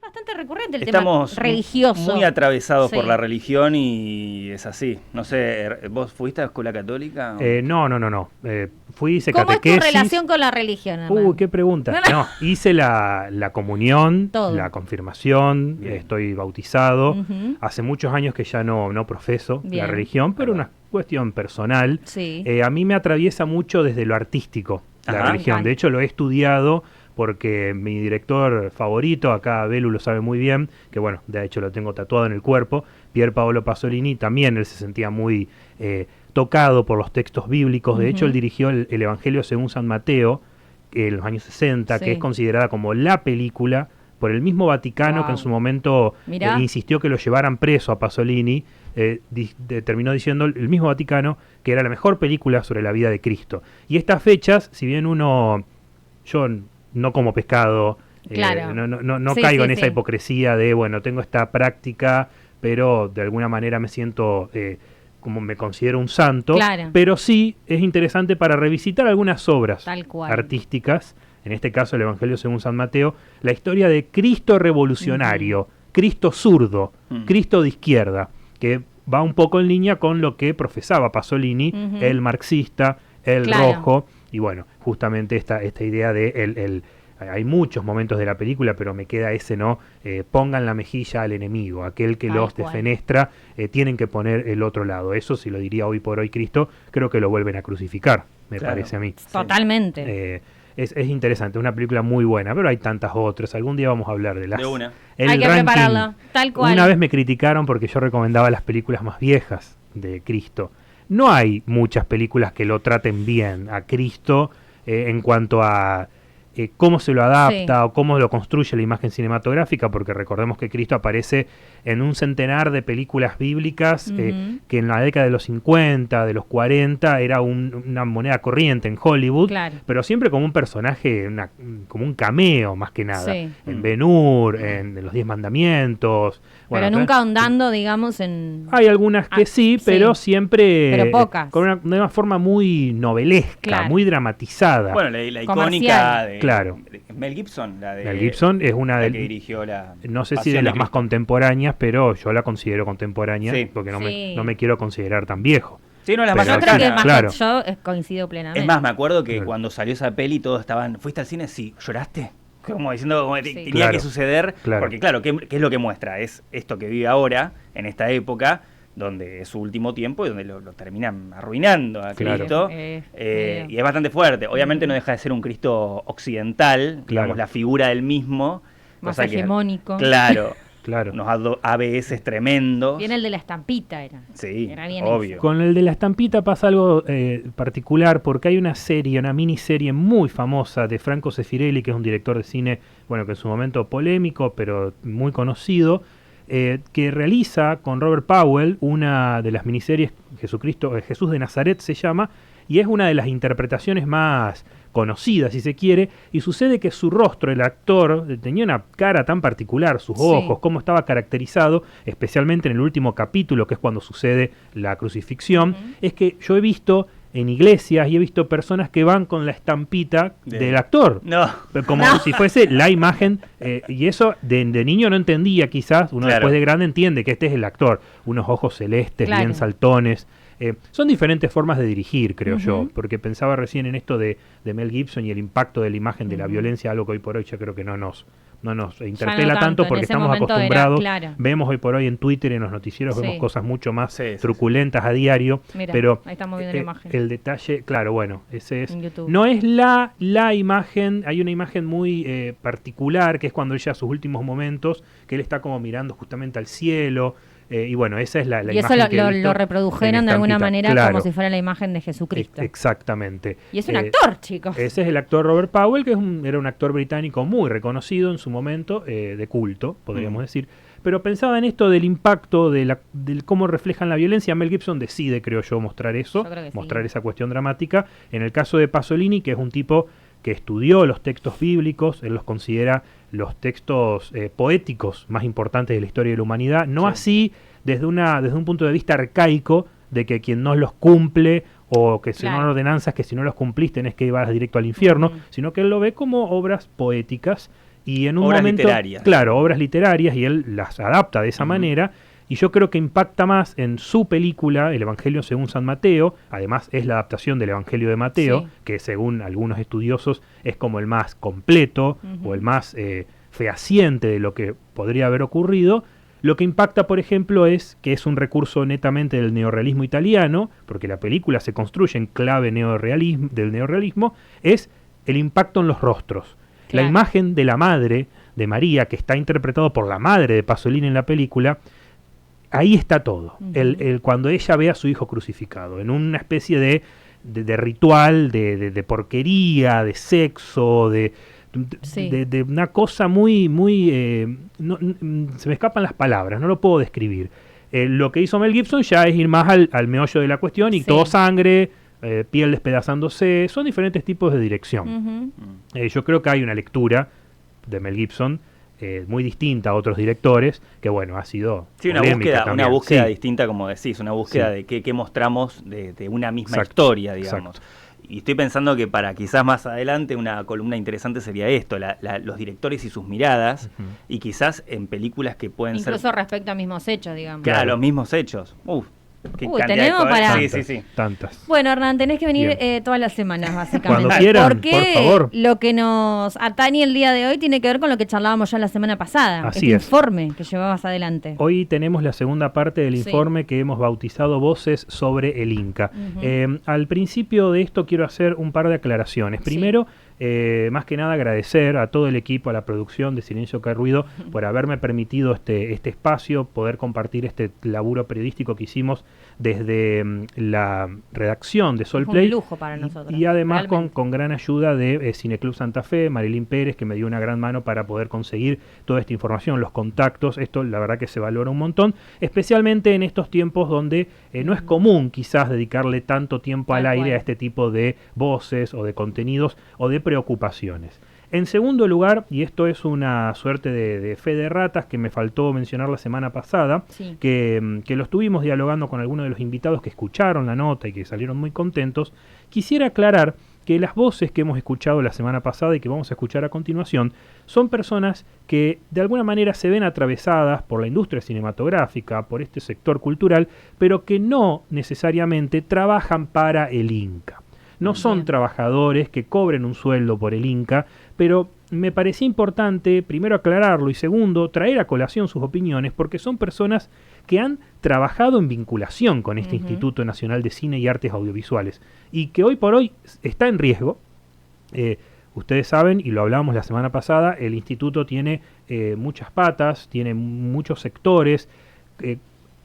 bastante recurrente el Estamos tema religioso. muy atravesados Sí. por la religión y es así. No sé, ¿vos fuiste a escuela católica? No. Fui, hice ¿Cómo catequesis. es tu relación con la religión, Hernán? Qué pregunta. No, hice la comunión, Todo. la confirmación, Bien. estoy bautizado. Ujú. Hace muchos años que ya no profeso Bien. la religión, pero una cuestión personal. Sí. A mí me atraviesa mucho desde lo artístico la Ajá. religión. Encanta. De hecho, lo he estudiado porque mi director favorito, acá Belu lo sabe muy bien, que bueno, de hecho lo tengo tatuado en el cuerpo, Pier Paolo Pasolini, también él se sentía muy tocado por los textos bíblicos. De hecho, él dirigió el Evangelio según San Mateo en los años 60, Sí. que es considerada como la película por el mismo Vaticano, Wow. que en su momento Mirá. insistió que lo llevaran preso a Pasolini. Terminó diciendo el mismo Vaticano que era la mejor película sobre la vida de Cristo. Y estas fechas, si bien yo no como pescado, Claro. no Sí, caigo sí, en esa sí. hipocresía de, bueno, tengo esta práctica, pero de alguna manera me siento como me considero un santo, Claro. pero sí es interesante para revisitar algunas obras Tal cual. artísticas, en este caso el Evangelio según San Mateo, la historia de Cristo revolucionario, Cristo zurdo, Cristo de izquierda, que va un poco en línea con lo que profesaba Pasolini, Ujú. el marxista, el Claro. rojo, y bueno, justamente esta idea de hay muchos momentos de la película, pero me queda ese, ¿no? Pongan la mejilla al enemigo, aquel que Tal los cual. defenestra, tienen que poner el otro lado. Eso, si lo diría hoy por hoy Cristo, creo que lo vuelven a crucificar, me Claro. parece a mí. Totalmente. Es interesante, una película muy buena, pero hay tantas otras. Algún día vamos a hablar de las. De una. El Hay que ranking. prepararla, tal cual. Una vez me criticaron porque yo recomendaba las películas más viejas de Cristo. No hay muchas películas que lo traten bien a Cristo en cuanto a cómo se lo adapta o cómo lo construye la imagen cinematográfica, porque recordemos que Cristo aparece en un centenar de películas bíblicas que en la década de los 50, de los 40, era una moneda corriente en Hollywood, Claro. pero siempre como un personaje, como un cameo más que nada. Sí. En Ben-Hur, en Los 10 Mandamientos. Pero Bueno, nunca ahondando, digamos, en... hay algunas que sí, pero sí. siempre Pero pocas. con una forma muy novelesca, Claro. muy dramatizada. Bueno, la Comercial. icónica de Claro. Mel Gibson, la de Mel Gibson es una la de que dirigió la no sé si Pasión de las de más Cristo. contemporáneas, pero yo la considero contemporánea Sí. porque Sí. no me quiero considerar tan viejo. Sí, no, las Pero más Yo creo que cercanas. más Claro. yo coincido plenamente. Es más, me acuerdo que Claro. cuando salió esa peli todos estaban, ¿fuiste al cine? Sí, ¿lloraste? Como diciendo, como Sí. tenía Claro. que suceder, Claro. porque claro, ¿qué es lo que muestra? Es esto que vive ahora, en esta época, donde es su último tiempo y donde lo terminan arruinando a Claro. Cristo. Y es bastante fuerte. Obviamente no deja de ser un Cristo occidental, Claro. digamos, la figura del mismo. Más cosa que, hegemónico. claro, Claro. unos ABS tremendos. Bien el de la estampita era. Sí, Era bien obvio. eso. Con el de la estampita pasa algo particular porque hay una miniserie muy famosa de Franco Sefirelli, que es un director de cine, bueno, que en su momento polémico, pero muy conocido, que realiza con Robert Powell una de las miniseries, Jesús de Nazaret se llama, y es una de las interpretaciones más conocidas, si se quiere, y sucede que su rostro, el actor, tenía una cara tan particular, sus Sí. ojos, cómo estaba caracterizado, especialmente en el último capítulo, que es cuando sucede la crucifixión, es que yo he visto en iglesias y he visto personas que van con la estampita del actor, No. como si fuese la imagen, y eso de niño no entendía quizás, uno Claro. después de grande entiende que este es el actor, unos ojos celestes, Claro. bien saltones. Son diferentes formas de dirigir, creo yo, Ujú. porque pensaba recién en esto de Mel Gibson y el impacto de la imagen de la violencia, algo que hoy por hoy yo creo que no nos interpela tanto, tanto en porque ese estamos momento era, acostumbrados, claro. vemos hoy por hoy en Twitter y en los noticieros, Sí. vemos cosas mucho más Sí, sí, truculentas a diario, Mira, pero ahí estamos viendo la imagen. el detalle, claro, bueno, ese es, En YouTube. no es la imagen, hay una imagen muy particular que es cuando ella sus últimos momentos, que él está como mirando justamente al cielo, y bueno, esa es la Y eso imagen que he lo visto reprodujeron en de alguna estampita. manera Claro. como si fuera la imagen de Jesucristo. Exactamente. Y es un actor, chicos. Ese es el actor Robert Powell, que era un actor británico muy reconocido en su momento, de culto, podríamos decir. Pero pensaba en esto del impacto, del cómo reflejan la violencia. Mel Gibson decide, creo yo, mostrar eso, Yo creo que sí. mostrar esa cuestión dramática. En el caso de Pasolini, que es un tipo que estudió los textos bíblicos, él los considera los textos poéticos más importantes de la historia de la humanidad, no así desde un punto de vista arcaico, de que quien no los cumple o que son ordenanzas que si no los cumplís tenés que ir directo al infierno, sino que él lo ve como obras poéticas y en un obras momento, literarias. claro, obras literarias, y él las adapta de esa manera, y yo creo que impacta más en su película, El Evangelio según San Mateo. Además es la adaptación del Evangelio de Mateo, Sí. que según algunos estudiosos es como el más completo o el más fehaciente de lo que podría haber ocurrido. Lo que impacta, por ejemplo, es que es un recurso netamente del neorrealismo italiano, porque la película se construye en clave del neorrealismo, es el impacto en los rostros. Claro. La imagen de la madre de María, que está interpretado por la madre de Pasolini en la película, ahí está todo. Cuando ella ve a su hijo crucificado, en una especie de ritual, de porquería, de sexo, Sí. de una cosa muy, se me escapan las palabras, no lo puedo describir. Lo que hizo Mel Gibson ya es ir más al meollo de la cuestión, y Sí. todo sangre, piel despedazándose, son diferentes tipos de dirección. Yo creo que hay una lectura de Mel Gibson muy distinta a otros directores, que bueno, ha sido Sí, una polémica búsqueda, también. una búsqueda Sí. distinta, como decís, una búsqueda Sí. de qué mostramos de una misma Exacto, historia, digamos. Y estoy pensando que para quizás más adelante una columna interesante sería esto, los directores y sus miradas, y quizás en películas que pueden Incluso ser respecto a mismos hechos, digamos. claro, los mismos hechos. Qué Uy, cantidad de tenemos cosas. para- Sí. Tantas. Bueno, Hernán, tenés que venir Bien. todas las semanas, básicamente. Cuando quieran, porque por favor. lo que nos atañe el día de hoy tiene que ver con lo que charlábamos ya la semana pasada. Así este es. informe que llevabas adelante. Hoy tenemos la segunda parte del Sí. informe que hemos bautizado Voces sobre el Inca. Ujú. Al principio de esto quiero hacer un par de aclaraciones. Sí. Primero, más que nada agradecer a todo el equipo, a la producción de Silencio que Ruido, por haberme permitido este espacio, poder compartir este laburo periodístico que hicimos desde la redacción de Sol Es un Play. lujo para nosotros, Y además realmente. con gran ayuda de Cineclub Santa Fe, Marilyn Pérez, que me dio una gran mano para poder conseguir toda esta información, los contactos. Esto la verdad que se valora un montón, especialmente en estos tiempos donde no es común quizás dedicarle tanto tiempo al Tal aire cual. a este tipo de voces o de contenidos o de preocupaciones. En segundo lugar, y esto es una suerte de fe de ratas que me faltó mencionar la semana pasada, Sí. que lo estuvimos dialogando con algunos de los invitados que escucharon la nota y que salieron muy contentos, quisiera aclarar que las voces que hemos escuchado la semana pasada y que vamos a escuchar a continuación son personas que de alguna manera se ven atravesadas por la industria cinematográfica, por este sector cultural, pero que no necesariamente trabajan para el Inca. No son Bien. trabajadores que cobren un sueldo por el Inca, pero me parecía importante, primero, aclararlo y segundo, traer a colación sus opiniones, porque son personas que han trabajado en vinculación con este Instituto Nacional de Cine y Artes Audiovisuales y que hoy por hoy está en riesgo. Ustedes saben, y lo hablábamos la semana pasada, el instituto tiene muchas patas, tiene muchos sectores,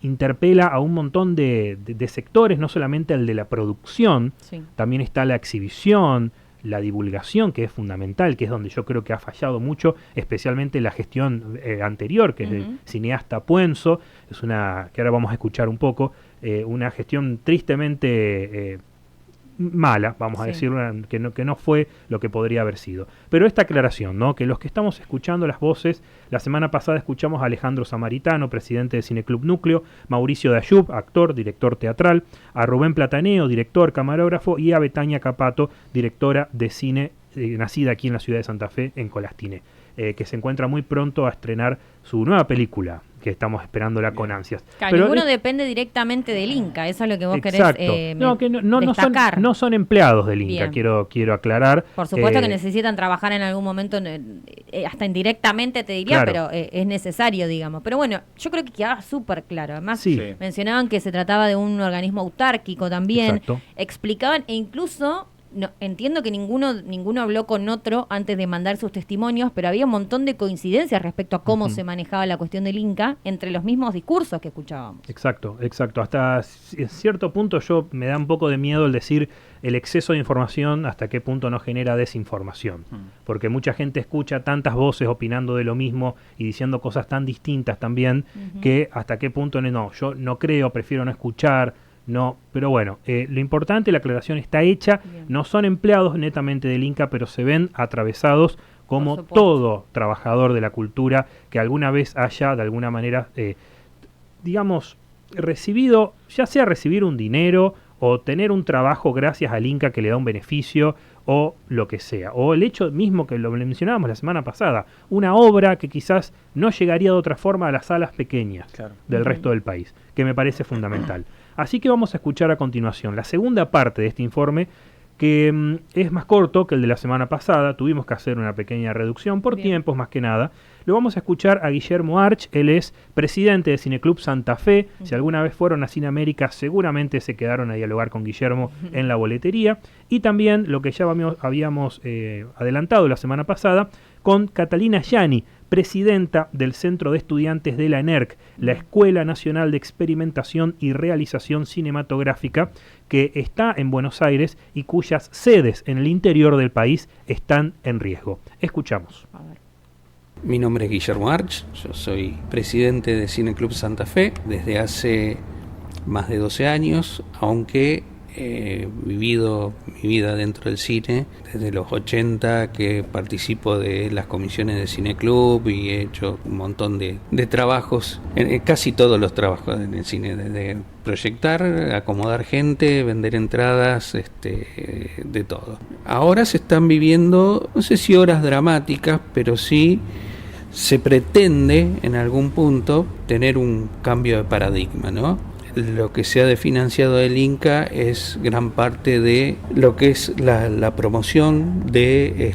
interpela a un montón de sectores, no solamente el de la producción, Sí. también está la exhibición, la divulgación, que es fundamental, que es donde yo creo que ha fallado mucho, especialmente la gestión anterior, que es del cineasta Puenzo, es una que ahora vamos a escuchar un poco, una gestión tristemente mala, vamos a Sí. decir, que no fue lo que podría haber sido. Pero esta aclaración, ¿no? Que los que estamos escuchando las voces, la semana pasada escuchamos a Alejandro Samaritano, presidente de Cineclub Núcleo, Mauricio Dayub, actor, director teatral, a Rubén Plataneo, director, camarógrafo, y a Betania Capato, directora de cine, nacida aquí en la ciudad de Santa Fe, en Colastine, que se encuentra muy pronto a estrenar su nueva película, que estamos esperándola con ansias. Claro, Pero ninguno depende directamente del Inca, eso es lo que vos exacto. querés No, que no destacar. no son empleados del Inca, Bien. quiero aclarar. Por supuesto que Eh, necesitan trabajar en algún momento, hasta indirectamente te diría, Claro. pero es necesario, digamos. Pero bueno, yo creo que quedaba súper claro. Además, Sí. Sí. mencionaban que se trataba de un organismo autárquico también. Exacto. Explicaban, e incluso, no, entiendo que ninguno habló con otro antes de mandar sus testimonios, pero había un montón de coincidencias respecto a cómo se manejaba la cuestión del Inca entre los mismos discursos que escuchábamos. Exacto. Hasta cierto punto yo me da un poco de miedo el decir el exceso de información, hasta qué punto no genera desinformación. Porque mucha gente escucha tantas voces opinando de lo mismo y diciendo cosas tan distintas también, que hasta qué punto no, yo no creo, prefiero no escuchar. No, pero bueno, lo importante, la aclaración está hecha, Bien. no son empleados netamente del Inca, pero se ven atravesados como Por supuesto. todo trabajador de la cultura que alguna vez haya, de alguna manera, digamos, recibido, ya sea recibir un dinero o tener un trabajo gracias al Inca que le da un beneficio o lo que sea, o el hecho mismo que lo mencionábamos la semana pasada, una obra que quizás no llegaría de otra forma a las salas pequeñas del resto del país, que me parece fundamental. Así que vamos a escuchar a continuación la segunda parte de este informe, que es más corto que el de la semana pasada. Tuvimos que hacer una pequeña reducción por tiempos más que nada. Lo vamos a escuchar a Guillermo Arch. Él es presidente de Cineclub Santa Fe. Si alguna vez fueron a Cine América, seguramente se quedaron a dialogar con Guillermo en la boletería. Y también lo que ya habíamos adelantado la semana pasada, con Catalina Gianni, presidenta del Centro de Estudiantes de la ENERC, la Escuela Nacional de Experimentación y Realización Cinematográfica, que está en Buenos Aires y cuyas sedes en el interior del país están en riesgo. Escuchamos. Mi nombre es Guillermo Arch, yo soy presidente de Cineclub Santa Fe desde hace más de 12 años, aunque he vivido mi vida dentro del cine desde los 80, que participo de las comisiones de Cineclub y he hecho un montón de trabajos, casi todos los trabajos en el cine, desde proyectar, acomodar gente, vender entradas, de todo. Ahora se están viviendo, no sé si horas dramáticas, pero sí se pretende en algún punto tener un cambio de paradigma, ¿no? Lo que se ha desfinanciado del Inca es gran parte de lo que es la promoción de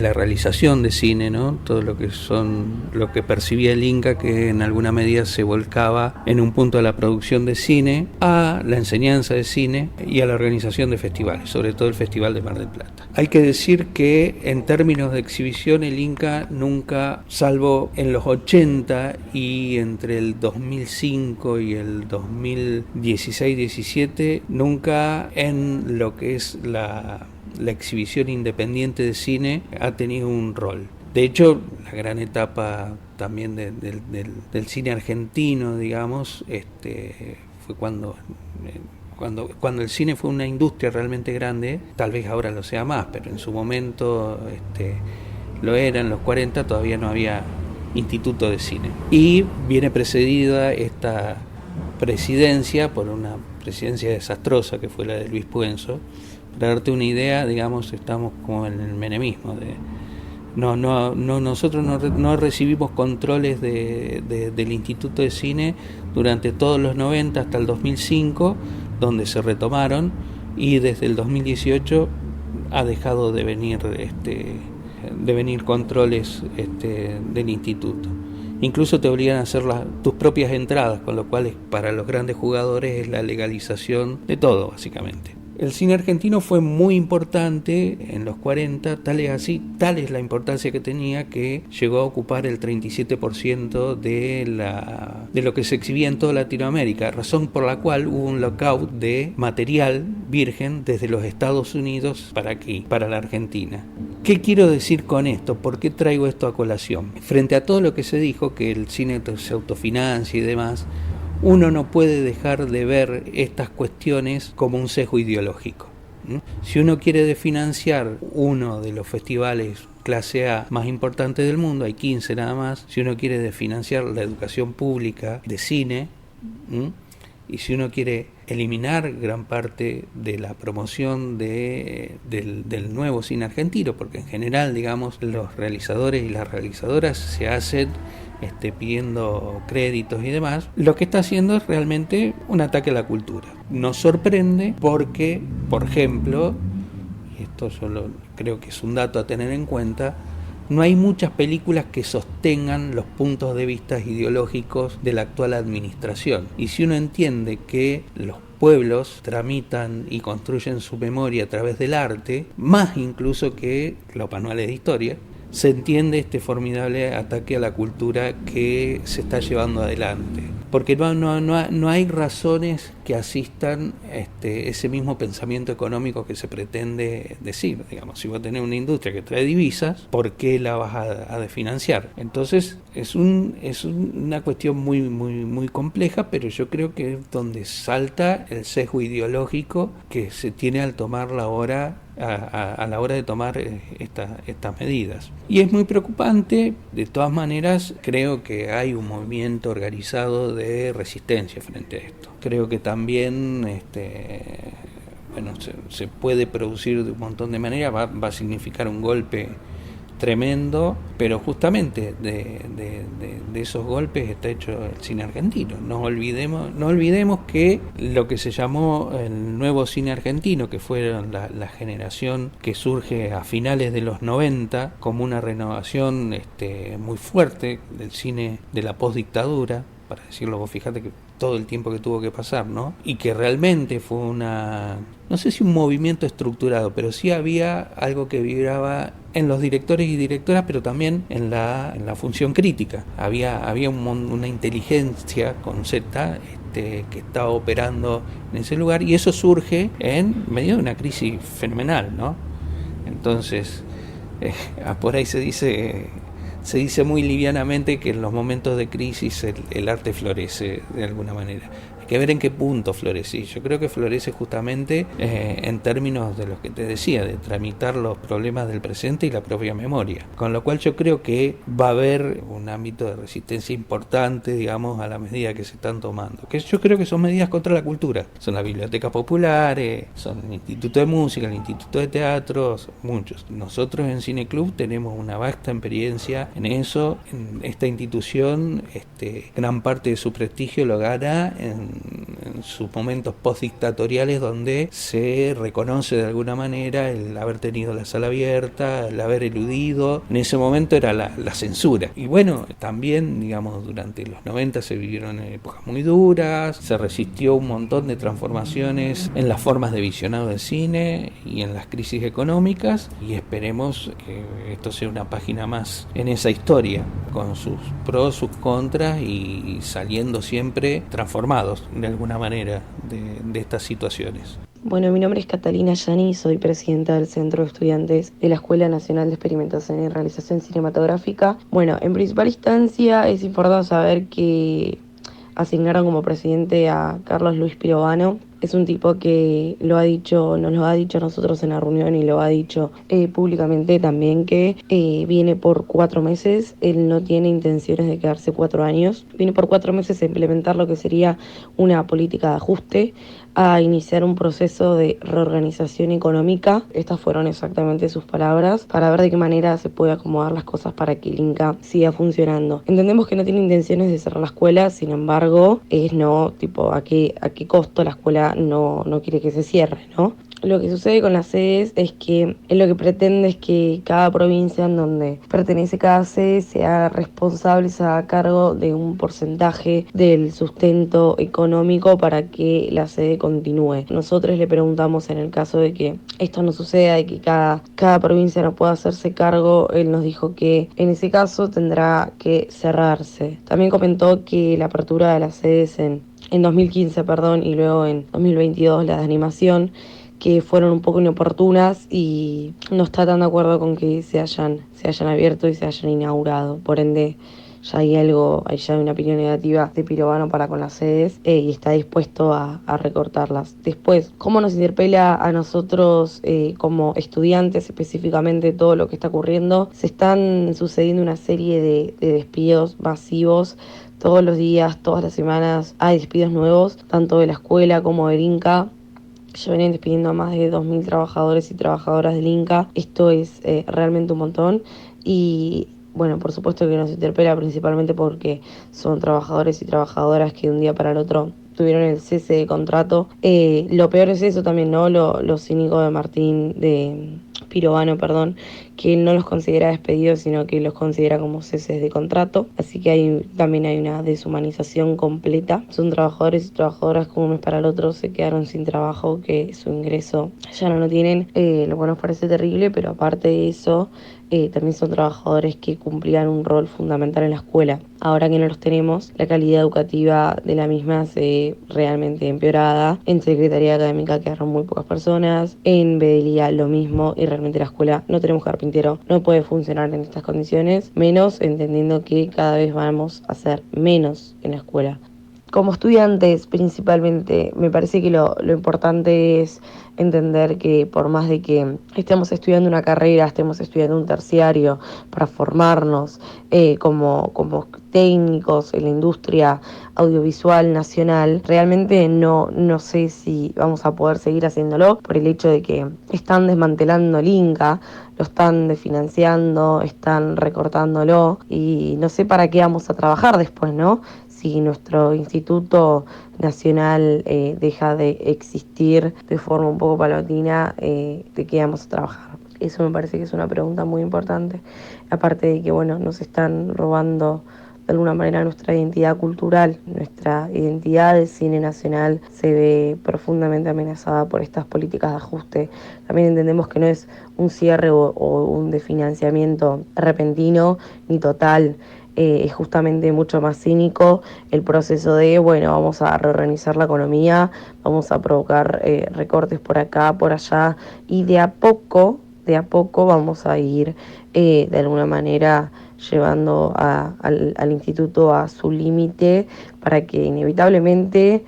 la realización de cine, ¿no? Todo lo que percibía el Inca, que en alguna medida se volcaba en un punto a la producción de cine, a la enseñanza de cine y a la organización de festivales, sobre todo el Festival de Mar del Plata. Hay que decir que en términos de exhibición el Inca nunca, salvo en los 80 y entre el 2005 y el 2016-17, nunca en lo que es la exhibición independiente de cine ha tenido un rol. De hecho, la gran etapa también del cine argentino, digamos, fue cuando el cine fue una industria realmente grande. Tal vez ahora lo sea más, pero en su momento lo era. En los 40 todavía no había instituto de cine. Y viene precedida esta presidencia por una presidencia desastrosa que fue la de Luis Puenzo. Para darte una idea, digamos, estamos como en el menemismo. Nosotros no recibimos controles del Instituto de Cine durante todos los 90 hasta el 2005, donde se retomaron, y desde el 2018 ha dejado de venir controles del instituto. Incluso te obligan a hacer tus propias entradas, con lo cual para los grandes jugadores es la legalización de todo, básicamente. El cine argentino fue muy importante en los 40, tal es la importancia que tenía, que llegó a ocupar el 37% de lo que se exhibía en toda Latinoamérica, razón por la cual hubo un lockout de material virgen desde los Estados Unidos para aquí, para la Argentina. ¿Qué quiero decir con esto? ¿Por qué traigo esto a colación? Frente a todo lo que se dijo, que el cine se autofinancia y demás, uno no puede dejar de ver estas cuestiones como un sesgo ideológico. Si uno quiere desfinanciar uno de los festivales clase A más importantes del mundo, hay 15 nada más, si uno quiere desfinanciar la educación pública de cine, y si uno quiere eliminar gran parte de la promoción del nuevo cine argentino, porque en general, digamos, los realizadores y las realizadoras se hacen pidiendo créditos y demás, lo que está haciendo es realmente un ataque a la cultura. Nos sorprende porque, por ejemplo, y esto yo creo que es un dato a tener en cuenta, no hay muchas películas que sostengan los puntos de vista ideológicos de la actual administración. Y si uno entiende que los pueblos tramitan y construyen su memoria a través del arte, más incluso que los manuales de historia, se entiende este formidable ataque a la cultura que se está llevando adelante. Porque no hay razones que asistan ese mismo pensamiento económico que se pretende decir. Digamos, si vos tenés una industria que trae divisas, ¿por qué la vas a desfinanciar? Entonces es una cuestión muy, muy, muy compleja, pero yo creo que es donde salta el sesgo ideológico que se tiene al tomarla ahora a la hora de tomar estas medidas. Y es muy preocupante. De todas maneras, creo que hay un movimiento organizado de resistencia frente a esto. Creo que también se puede producir de un montón de maneras, va a significar un golpe tremendo, pero justamente de esos golpes está hecho el cine argentino. No olvidemos que lo que se llamó el nuevo cine argentino, que fue la generación que surge a finales de los 90 como una renovación muy fuerte del cine de la postdictadura, para decirlo, vos fíjate que todo el tiempo que tuvo que pasar, ¿no? Y que realmente fue no sé si un movimiento estructurado, pero sí había algo que vibraba en los directores y directoras, pero también en la función crítica. Había una inteligencia con Z que estaba operando en ese lugar, y eso surge en medio de una crisis fenomenal, ¿no? Entonces, por ahí se dice muy livianamente que en los momentos de crisis el arte florece de alguna manera. Hay que ver en qué punto florece. Yo creo que florece justamente en términos de lo que te decía, de tramitar los problemas del presente y la propia memoria. Con lo cual yo creo que va a haber un ámbito de resistencia importante, digamos, a la medida que se están tomando. Que yo creo que son medidas contra la cultura. Son las bibliotecas populares, son el Instituto de Música, el Instituto de Teatro, muchos. Nosotros en Cine Club tenemos una vasta experiencia en eso. En esta institución, gran parte de su prestigio lo gana en sus momentos postdictatoriales, donde se reconoce de alguna manera el haber tenido la sala abierta, el haber eludido. En ese momento era la censura. Y bueno, también, digamos, durante los 90 se vivieron épocas muy duras, se resistió un montón de transformaciones en las formas de visionado del cine y en las crisis económicas, y esperemos que esto sea una página más en esa historia, con sus pros, sus contras, y saliendo siempre transformados de alguna manera de estas situaciones. Bueno, mi nombre es Catalina Yani, soy presidenta del Centro de Estudiantes de la Escuela Nacional de Experimentación y Realización Cinematográfica. Bueno, en principal instancia es importante saber que asignaron como presidente a Carlos Luis Pirovano. Es un tipo que nos lo ha dicho a nosotros en la reunión, y lo ha dicho públicamente también, que viene por 4 meses. Él no tiene intenciones de quedarse 4 años. Viene por 4 meses a implementar lo que sería una política de ajuste, a iniciar un proceso de reorganización económica. Estas fueron exactamente sus palabras, para ver de qué manera se puede acomodar las cosas para que el Inca siga funcionando. Entendemos que no tiene intenciones de cerrar la escuela, sin embargo, a qué costo la escuela no quiere que se cierre, ¿no? Lo que sucede con las sedes es que él lo que pretende es que cada provincia en donde pertenece cada sede se haga responsable, se haga cargo de un porcentaje del sustento económico para que la sede continúe. Nosotros le preguntamos, en el caso de que esto no suceda y que cada provincia no pueda hacerse cargo, él nos dijo que en ese caso tendrá que cerrarse. También comentó que la apertura de las sedes en 2015, y luego en 2022 la de animación, que fueron un poco inoportunas, y no está tan de acuerdo con que se hayan abierto y se hayan inaugurado. Por ende, ya hay una opinión negativa de Pirovano para con las sedes, y está dispuesto a recortarlas. Después, ¿cómo nos interpela a nosotros como estudiantes específicamente todo lo que está ocurriendo? Se están sucediendo una serie de despidos masivos. Todos los días, todas las semanas hay despidos nuevos, tanto de la escuela como del Inca. Ya venían despidiendo a más de 2.000 trabajadores y trabajadoras del Inca. Esto es realmente un montón, y bueno, por supuesto que nos interpela principalmente porque son trabajadores y trabajadoras que de un día para el otro tuvieron el cese de contrato. Lo peor es eso también, ¿no? Lo cínico de Pirovano, que él no los considera despedidos, sino que los considera como ceses de contrato. Así que también hay una deshumanización completa. Son trabajadores y trabajadoras que un mes para el otro se quedaron sin trabajo, que su ingreso ya no lo tienen, lo cual nos parece terrible, pero aparte de eso, también son trabajadores que cumplían un rol fundamental en la escuela. Ahora que no los tenemos, la calidad educativa de la misma se realmente empeorada. En Secretaría Académica quedaron muy pocas personas, en Bedelía lo mismo, y realmente la escuela, no tenemos carpintero, no puede funcionar en estas condiciones, menos entendiendo que cada vez vamos a ser menos en la escuela. como estudiantes principalmente, me parece que lo importante es entender que por más de que estemos estudiando una carrera, estemos estudiando un terciario para formarnos como técnicos en la industria audiovisual nacional, realmente no sé si vamos a poder seguir haciéndolo por el hecho de que están desmantelando el Inca, lo están desfinanciando, están recortándolo y no sé para qué vamos a trabajar después, ¿no? Si nuestro instituto nacional deja de existir de forma un poco paulatina, ¿de qué vamos a trabajar? Eso me parece que es una pregunta muy importante. Aparte de que, bueno, nos están robando de alguna manera nuestra identidad cultural, nuestra identidad de cine nacional se ve profundamente amenazada por estas políticas de ajuste. También entendemos que no es un cierre o un desfinanciamiento repentino ni total. Es justamente mucho más cínico el proceso de, bueno, vamos a reorganizar la economía, vamos a provocar recortes por acá, por allá, y de a poco vamos a ir de alguna manera llevando al instituto a su límite para que inevitablemente,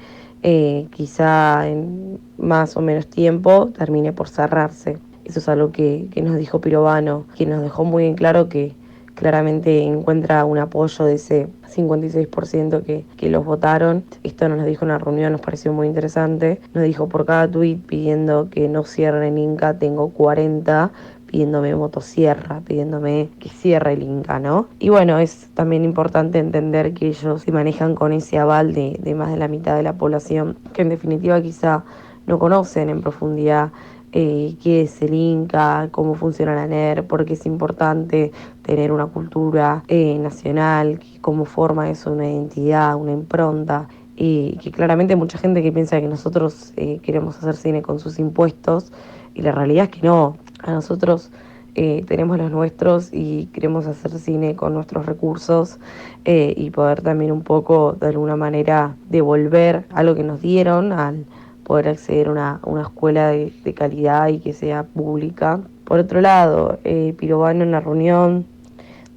quizá en más o menos tiempo, termine por cerrarse. Eso es algo que nos dijo Pirovano, que nos dejó muy en claro que claramente encuentra un apoyo de ese 56% que los votaron. Esto nos lo dijo en una reunión, nos pareció muy interesante. Nos dijo, por cada tuit pidiendo que no cierren el Inca, tengo 40 pidiéndome motosierra, pidiéndome que cierre el Inca, ¿no? Y bueno, es también importante entender que ellos se manejan con ese aval de más de la mitad de la población, que en definitiva quizá no conocen en profundidad qué es el Inca, cómo funciona la NER, por qué es importante tener una cultura nacional, cómo forma eso una identidad, una impronta, y que claramente hay mucha gente que piensa que nosotros queremos hacer cine con sus impuestos, y la realidad es que no. A nosotros tenemos los nuestros y queremos hacer cine con nuestros recursos y poder también un poco, de alguna manera, devolver algo que nos dieron al poder acceder a una escuela de calidad y que sea pública. Por otro lado, Pirovano en la reunión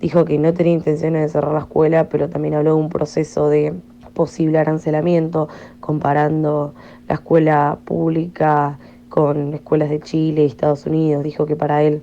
dijo que no tenía intenciones de cerrar la escuela, pero también habló de un proceso de posible arancelamiento, comparando la escuela pública con escuelas de Chile y Estados Unidos. Dijo que para él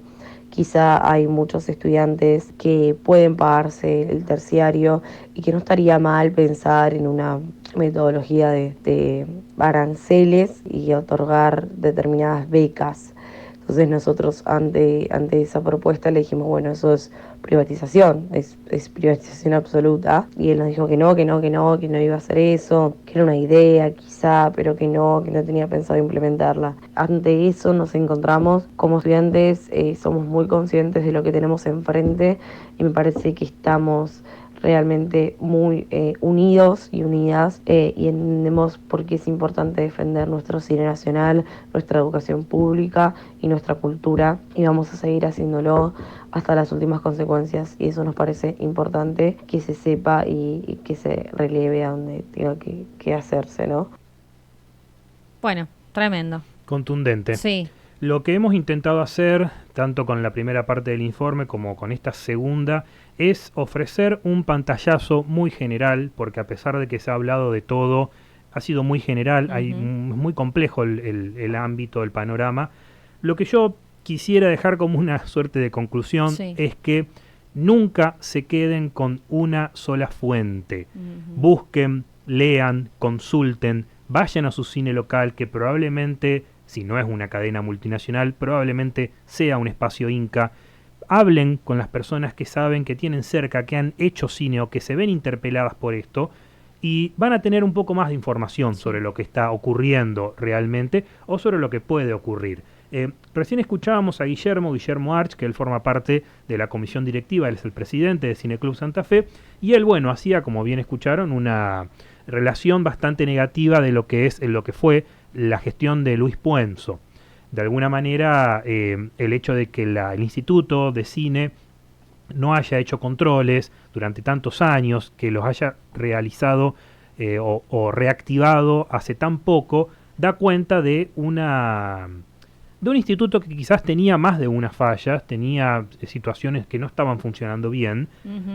quizá hay muchos estudiantes que pueden pagarse el terciario y que no estaría mal pensar en una metodología de aranceles y otorgar determinadas becas. Entonces nosotros ante esa propuesta le dijimos, bueno, eso es privatización, es privatización absoluta. Y él nos dijo que no iba a hacer eso, que era una idea quizá, pero que no tenía pensado implementarla. Ante eso nos encontramos como estudiantes, somos muy conscientes de lo que tenemos enfrente y me parece que estamos realmente muy unidos y unidas y entendemos por qué es importante defender nuestro cine nacional, nuestra educación pública y nuestra cultura, y vamos a seguir haciéndolo hasta las últimas consecuencias, y eso nos parece importante que se sepa y que se releve a donde tenga que hacerse, ¿no? Bueno, tremendo. Contundente. Sí. Lo que hemos intentado hacer, tanto con la primera parte del informe como con esta segunda, es ofrecer un pantallazo muy general, porque a pesar de que se ha hablado de todo, ha sido muy general, es muy complejo el ámbito, el panorama. Lo que yo quisiera dejar como una suerte de conclusión es que nunca se queden con una sola fuente. Busquen, lean, consulten, vayan a su cine local, que probablemente, si no es una cadena multinacional, probablemente sea un espacio Inca. Hablen con las personas que saben, que tienen cerca, que han hecho cine o que se ven interpeladas por esto, y van a tener un poco más de información sobre lo que está ocurriendo realmente o sobre lo que puede ocurrir. Recién escuchábamos a Guillermo Arch, que él forma parte de la comisión directiva, él es el presidente de Cineclub Santa Fe, y él, bueno, hacía, como bien escucharon, una relación bastante negativa de lo que fue la gestión de Luis Puenzo. De alguna manera, el hecho de que el Instituto de Cine no haya hecho controles durante tantos años, que los haya realizado o reactivado hace tan poco, da cuenta de un instituto que quizás tenía más de una falla, tenía situaciones que no estaban funcionando bien,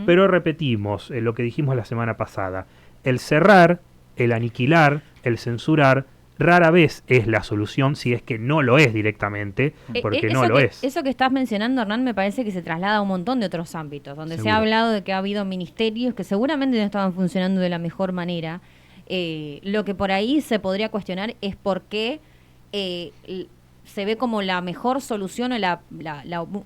pero repetimos lo que dijimos la semana pasada. El cerrar el aniquilar, el censurar, rara vez es la solución si es que no lo es directamente, porque no lo es. Eso que estás mencionando, Hernán, me parece que se traslada a un montón de otros ámbitos, donde se Seguro. ha hablado de que ha habido ministerios que seguramente no estaban funcionando de la mejor manera. Lo que por ahí se podría cuestionar es por qué se ve como la mejor solución o la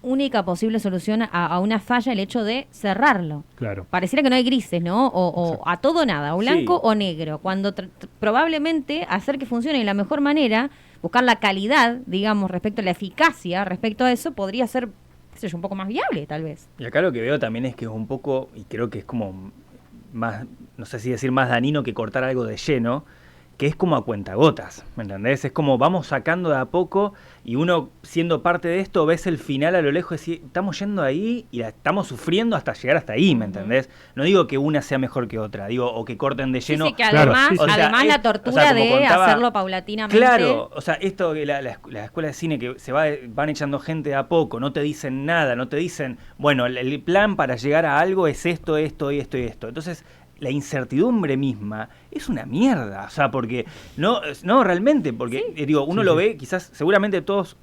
única posible solución a una falla el hecho de cerrarlo. Claro. Pareciera que no hay grises, ¿no? O a todo nada, o blanco Sí. o negro. Cuando probablemente hacer que funcione de la mejor manera, buscar la calidad, digamos, respecto a la eficacia, respecto a eso, podría ser, qué sé yo, un poco más viable, tal vez. Y acá lo que veo también es que es un poco, y creo que es como más, no sé si decir más dañino que cortar algo de lleno, que es como a cuentagotas, ¿me entendés? Es como vamos sacando de a poco y uno siendo parte de esto ves el final a lo lejos y decís, estamos yendo ahí y la estamos sufriendo hasta llegar hasta ahí, ¿me entendés? No digo que una sea mejor que otra, digo, o que corten de lleno. Sí, que Claro, además, sí, sí. O sea, además la es- tortura o sea, como de contaba- hacerlo paulatinamente. Claro, o sea, esto que la escuela de cine que van echando gente de a poco, no te dicen nada, no te dicen, bueno, el plan para llegar a algo es esto, esto y esto y esto. Entonces, la incertidumbre misma es una mierda, o sea, porque no realmente, porque digo, uno Sí, lo sí. ve, quizás seguramente todos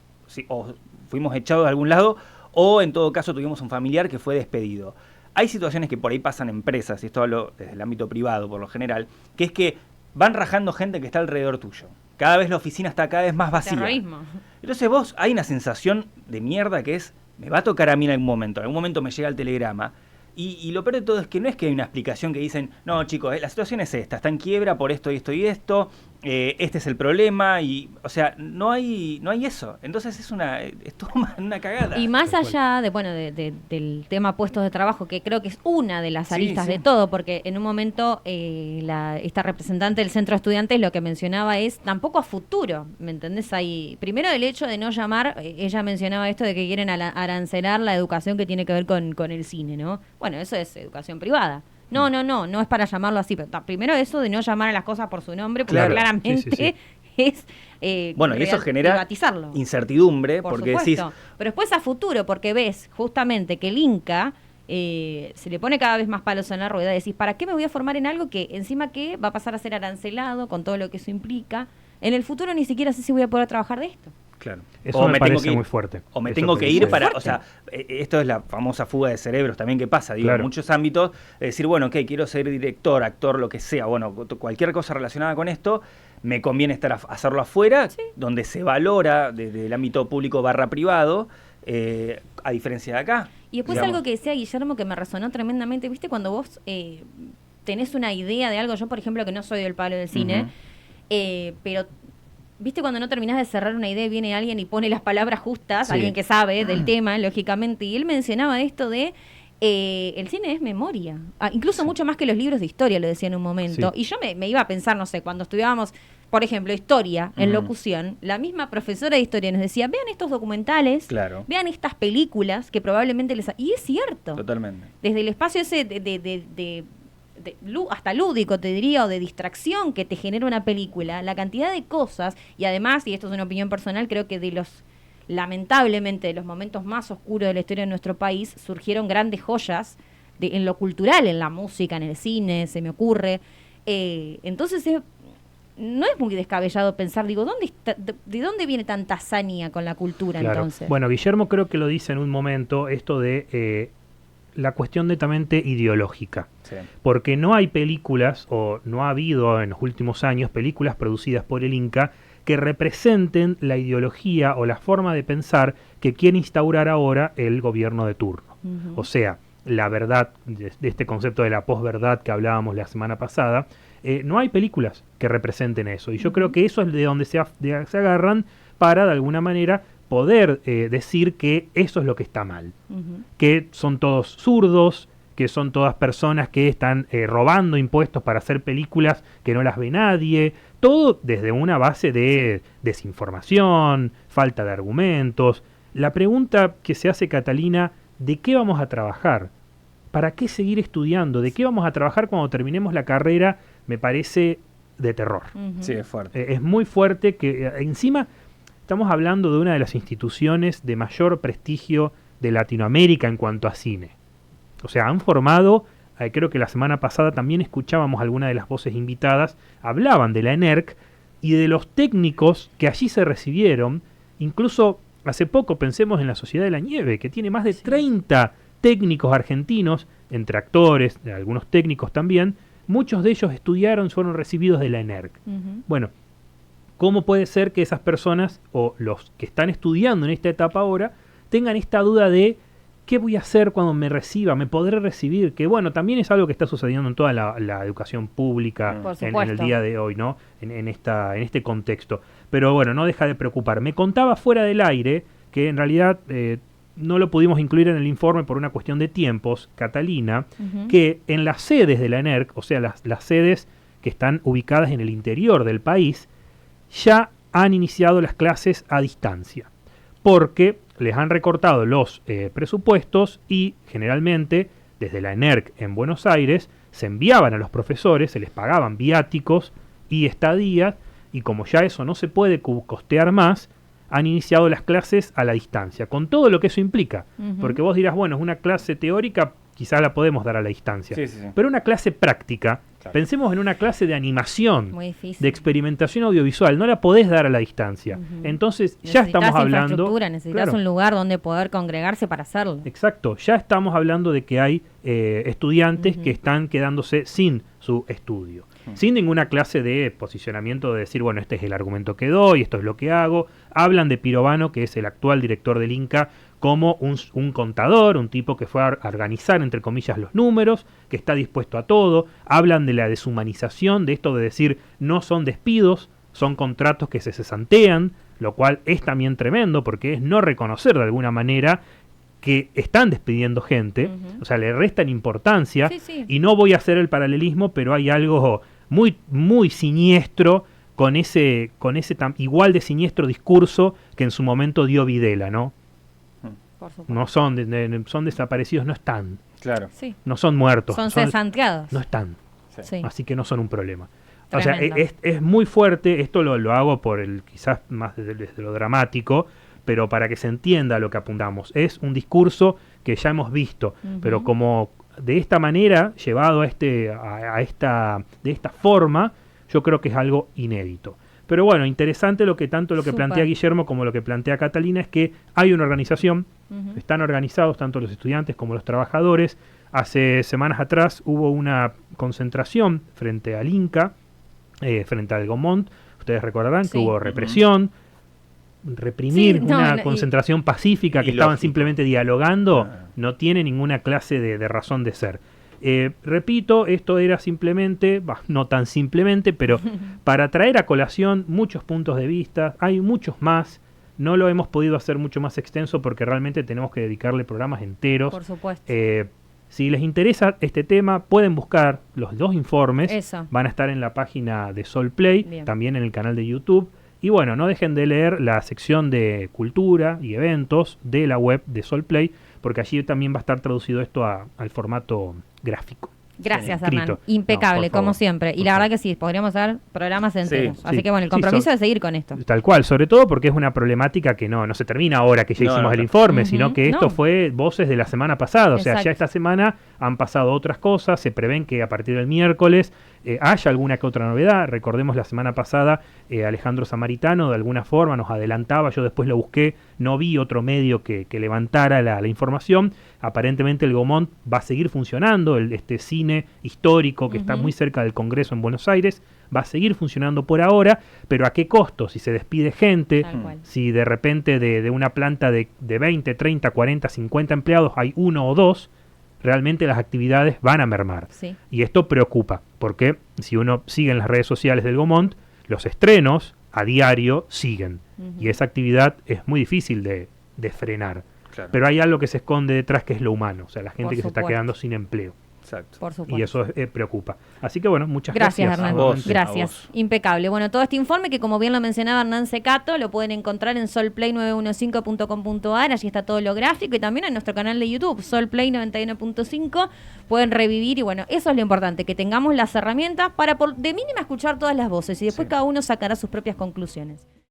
o fuimos echados de algún lado o en todo caso tuvimos un familiar que fue despedido. Hay situaciones que por ahí pasan en empresas, y esto hablo desde el ámbito privado por lo general, que es que van rajando gente que está alrededor tuyo. Cada vez la oficina está cada vez más vacía. Terrorismo. Entonces hay una sensación de mierda que es, me va a tocar a mí en algún momento me llega el telegrama, y lo peor de todo es que no es que hay una explicación que dicen, no chicos, la situación es esta, está en quiebra por esto y esto y esto, este es el problema, y o sea, no hay eso. Entonces es todo una cagada. Y más allá del tema puestos de trabajo, que creo que es una de las Sí, aristas sí. de todo, porque en un momento esta representante del centro de estudiantes lo que mencionaba es tampoco a futuro, ¿me entendés? Ahí, primero el hecho de no llamar, ella mencionaba esto de que quieren arancelar la educación que tiene que ver con el cine, ¿no? Bueno, eso es educación privada. No es para llamarlo así, pero primero eso de no llamar a las cosas por su nombre, porque Claro. claramente Sí. es Bueno, y eso genera privatizarlo. incertidumbre, Por porque supuesto. decís, Pero después a futuro, porque ves justamente que el Inca se le pone cada vez más palos en la rueda, decís, ¿para qué me voy a formar en algo que encima que va a pasar a ser arancelado con todo lo que eso implica? En el futuro ni siquiera sé si voy a poder trabar de esto. claro, Eso me tengo parece que ir- muy fuerte. O me Eso tengo que ir dice. para, Fuerte. o sea, esto es la famosa fuga de cerebros también que pasa, digo, Claro. en muchos ámbitos, decir, bueno, ok, quiero ser director, actor, lo que sea, bueno, cualquier cosa relacionada con esto, me conviene hacerlo afuera, donde se valora desde el ámbito público / privado, a diferencia de acá. Y después digamos. algo que decía Guillermo que me resonó tremendamente, ¿viste? Cuando vos tenés una idea de algo, yo por ejemplo que no soy del palo del cine, pero ¿viste cuando no terminás de cerrar una idea y viene alguien y pone las palabras justas, Sí. alguien que sabe del tema, lógicamente, y él mencionaba esto de el cine es memoria, incluso mucho más que los libros de historia, lo decía en un momento, Sí. y yo me iba a pensar, no sé, cuando estudiábamos, por ejemplo, historia en Ujú. locución, la misma profesora de historia nos decía, vean estos documentales, Claro. vean estas películas que probablemente les... Y es cierto. Totalmente. Desde el espacio ese hasta lúdico, te diría, o de distracción que te genera una película, la cantidad de cosas, y además, y esto es una opinión personal, creo que lamentablemente, de los momentos más oscuros de la historia de nuestro país, surgieron grandes joyas en lo cultural, en la música, en el cine, se me ocurre. Entonces, no es muy descabellado pensar, digo, ¿de dónde viene tanta hazaña con la cultura Claro. entonces? Bueno, Guillermo creo que lo dice en un momento, esto de la cuestión netamente ideológica. Sí. Porque no hay películas, o no ha habido en los últimos años, películas producidas por el Inca que representen la ideología o la forma de pensar que quiere instaurar ahora el gobierno de turno. Ujú. O sea, la verdad, de este concepto de la posverdad que hablábamos la semana pasada, no hay películas que representen eso. Y yo creo que eso es de donde se agarran para, de alguna manera, poder decir que eso es lo que está mal. Ujú. Que son todos zurdos, que son todas personas que están robando impuestos para hacer películas que no las ve nadie. Todo desde una base de desinformación, falta de argumentos. La pregunta que se hace, Catalina, ¿de qué vamos a trabajar? ¿Para qué seguir estudiando? ¿De qué vamos a trabajar cuando terminemos la carrera? Me parece de terror. Ujú. Sí, es fuerte. Es muy fuerte que encima estamos hablando de una de las instituciones de mayor prestigio de Latinoamérica en cuanto a cine. O sea, han formado creo que la semana pasada también escuchábamos algunas de las voces invitadas, hablaban de la ENERC y de los técnicos que allí se recibieron. Incluso hace poco pensemos en la Sociedad de la Nieve, que tiene más de 30 técnicos argentinos, entre actores, algunos técnicos también. Muchos de ellos estudiaron, fueron recibidos de la ENERC. Bueno, ¿cómo puede ser que esas personas o los que están estudiando en esta etapa ahora tengan esta duda de qué voy a hacer cuando me reciba? ¿Me podré recibir? Que bueno, también es algo que está sucediendo en toda la educación pública en el día de hoy, ¿no? En este contexto. Pero bueno, no deja de preocupar. Me contaba fuera del aire que en realidad no lo pudimos incluir en el informe por una cuestión de tiempos, Catalina, que en las sedes de la ENERC, o sea, las sedes que están ubicadas en el interior del país, ya han iniciado las clases a distancia, porque les han recortado los presupuestos y generalmente desde la ENERC en Buenos Aires se enviaban a los profesores, se les pagaban viáticos y estadías, y como ya eso no se puede costear más, han iniciado las clases a la distancia, con todo lo que eso implica. Porque vos dirás, bueno, es una clase teórica, quizás la podemos dar a la distancia. Sí. Pero una clase práctica, pensemos en una clase de animación, de experimentación audiovisual, no la podés dar a la distancia. Entonces ya estamos hablando... Necesitas un lugar donde poder congregarse para hacerlo. Exacto, ya estamos hablando de que hay estudiantes que están quedándose sin su estudio. Sin ninguna clase de posicionamiento de decir, bueno, este es el argumento que doy, esto es lo que hago. Hablan de Pirovano, que es el actual director del Inca, como un contador, un tipo que fue a organizar, entre comillas, los números, que está dispuesto a todo. Hablan de la deshumanización, de esto de decir, no son despidos, son contratos que se cesantean, lo cual es también tremendo, porque es no reconocer de alguna manera que están despidiendo gente, o sea, le restan importancia, y no voy a hacer el paralelismo, pero hay algo muy, muy siniestro con ese igual de siniestro discurso que en su momento dio Videla, ¿no? Por supuesto. No son desaparecidos, no están. Claro. No son muertos. Son cesanteados. No están. Sí. Así que no son un problema. Tremendo. O sea, es muy fuerte, esto lo hago por quizás más desde lo dramático, pero para que se entienda a lo que apuntamos. Es un discurso que ya hemos visto, pero como de esta manera, llevado de esta forma, yo creo que es algo inédito. Pero bueno, interesante tanto lo que plantea Guillermo como lo que plantea Catalina, es que hay una organización, están organizados tanto los estudiantes como los trabajadores. Hace semanas atrás hubo una concentración frente al Inca, frente al Gaumont. Ustedes recordarán que hubo represión, reprimir una concentración pacífica que estaban simplemente dialogando, no tiene ninguna clase de razón de ser. Repito, esto era simplemente, no tan simplemente, pero para traer a colación muchos puntos de vista. Hay muchos más, no lo hemos podido hacer mucho más extenso porque realmente tenemos que dedicarle programas enteros. Por supuesto. Si les interesa este tema, pueden buscar los dos informes, van a estar en la página de Sol Play, también en el canal de YouTube. Y bueno, no dejen de leer la sección de cultura y eventos de la web de Sol Play, porque allí también va a estar traducido esto al formato gráfico. Gracias, Hernán. Impecable, como siempre. Y la verdad que sí, podríamos hacer programas enteros. Así que bueno, el compromiso es seguir con esto. Tal cual, sobre todo porque es una problemática que no se termina ahora que ya hicimos el informe, sino que esto fue voces de la semana pasada. O sea, ya esta semana han pasado otras cosas, se prevén que a partir del miércoles haya alguna que otra novedad. Recordemos la semana pasada Alejandro Samaritano de alguna forma nos adelantaba, yo después lo busqué, no vi otro medio que levantara la información. Aparentemente el Gaumont va a seguir funcionando, este cine histórico que está muy cerca del Congreso en Buenos Aires, va a seguir funcionando por ahora, pero ¿a qué costo? Si se despide gente, si de repente de una planta de 20, 30, 40, 50 empleados hay uno o dos, realmente las actividades van a mermar. Y esto preocupa, porque si uno sigue en las redes sociales del Gaumont, los estrenos a diario siguen, y esa actividad es muy difícil de frenar. Claro. Pero hay algo que se esconde detrás, que es lo humano, o sea, la gente que se está quedando sin empleo. Exacto. Por supuesto. Y eso preocupa. Así que bueno, muchas gracias. Hernán. Gracias. Impecable. Bueno, todo este informe que, como bien lo mencionaba Hernán Secato, lo pueden encontrar en solplay915.com.ar. Allí está todo lo gráfico, y también en nuestro canal de YouTube, Solplay 91.5. Pueden revivir, y bueno, eso es lo importante, que tengamos las herramientas para de mínima escuchar todas las voces, y después cada uno sacará sus propias conclusiones.